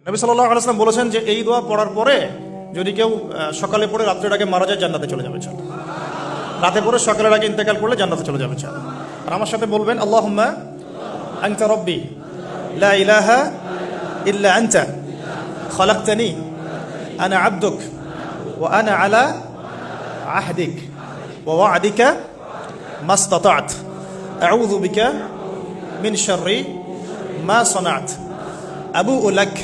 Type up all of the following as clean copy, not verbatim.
নবী সাল্লাল্লাহু আলাইহি ওয়াসাল্লাম বলেছেন যে এই দোয়া পড়ার পরে যদি কেউ সকালে পড়ে রাত্রের আগে মারা যায় জান্নাতে চলে যাবে ইনশাআল্লাহ। রাতে পড়ে সকালের আগে ইন্তেকাল করলে জান্নাতে চলে যাবে ইনশাআল্লাহ। আর আমার সাথে বলবেন আল্লাহুম্মা আনতা রাব্বি লা ইলাহা ইল্লা আনতা খালাকতানি আনা আবদুক ওয়া আনা আলা আহদিক ওয়া ওয়া'দিকা মাসতাতা'ত আউযু বিকা মিন শাররি মা সানা'ত আবুউ লাক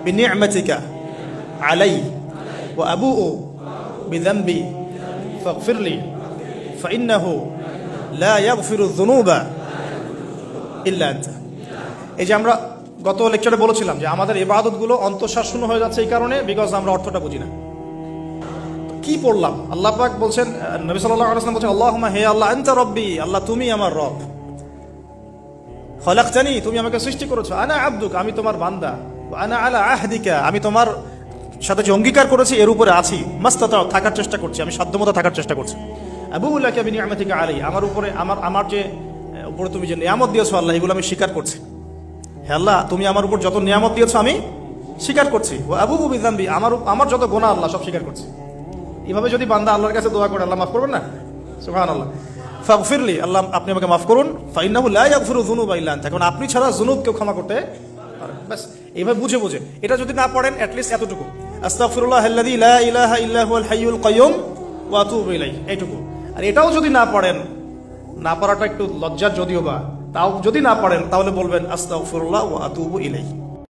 বিনি'মাতিকা আলাই ওয়া আবুউ বিযানবি ফাগফিরলি ফাইন্নাহু লা ইয়াগফিরু যুনুবা ইল্লা আনতা। এই যে আমরা গত লেকচারে বলেছিলাম যে আমাদের ইবাদতগুলো অন্তঃসার শূন্য হয়ে যাচ্ছে এই কারণে, বিকজ আমরা অর্থটা বুঝি না। কি পড়লাম? আল্লাহ পাক বলছেন, নবী সাল্লাল্লাহু আলাইহি ওয়াসাল্লাম বলছেন আল্লাহুম্মা হে আল্লাহ আনতা রব্বি, আল্লাহ তুমি আমার রব, খালাকতানি তুমি আমাকে সৃষ্টি করেছো, আনা আবদুক আমি তোমার বান্দা, আনা আলা আহদিকা আমি তোমার সাথে যে অঙ্গীকার করেছি এর উপরে আছি, মাস্তাতা থাকার চেষ্টা করছি, আমি সাধ্যমতো থাকার চেষ্টা করছি, আবুউ লাকা বিনি'মাতিকা আলাই আমার উপরে আমার যে উপরে তুমি যে নিয়ামত দিয়েছো আল্লাহ এগুলো আমি স্বীকার করছি। হে আল্লাহ তুমি আমার উপর যত নিয়ামত দিয়েছো আমি স্বীকার করছি, ও আবুউ বিযানবি আমার যত গুনাহ আল্লাহ সব স্বীকার করছি। এভাবে যদি বান্দা আল্লাহর কাছে দোয়া করে আল্লাহ মাফ করবেন না? সুবহানাল্লাহ। ফাগফিরলি আল্লাহ আপনি আমাকে মাফ করুন, ফাইন্নাহু লা ইয়াগফিরু যুনুবা ইল্লা আনতা কারণ আপনি ছাড়া যুনুব কেউ ক্ষমা করতে পারে। বাস এইভাবে বুঝে বুঝে এটা যদি না পড়েন অ্যাটলিস্ট এতটুকু আস্তাগফিরুল্লাহাল্লাযী লা ইলাহা ইল্লা হুয়াল হাইয়ুল কাইয়্যুম ওয়া আতুবু ইলাইহি এইটুকু। আর এটাও যদি না পড়েন, না পড়াটা একটু লজ্জার যদিও বা, তাও যদি না পড়েন তাহলে বলবেন আস্তাগফিরুল্লাহ ওয়া আতুবু ইলাইহি।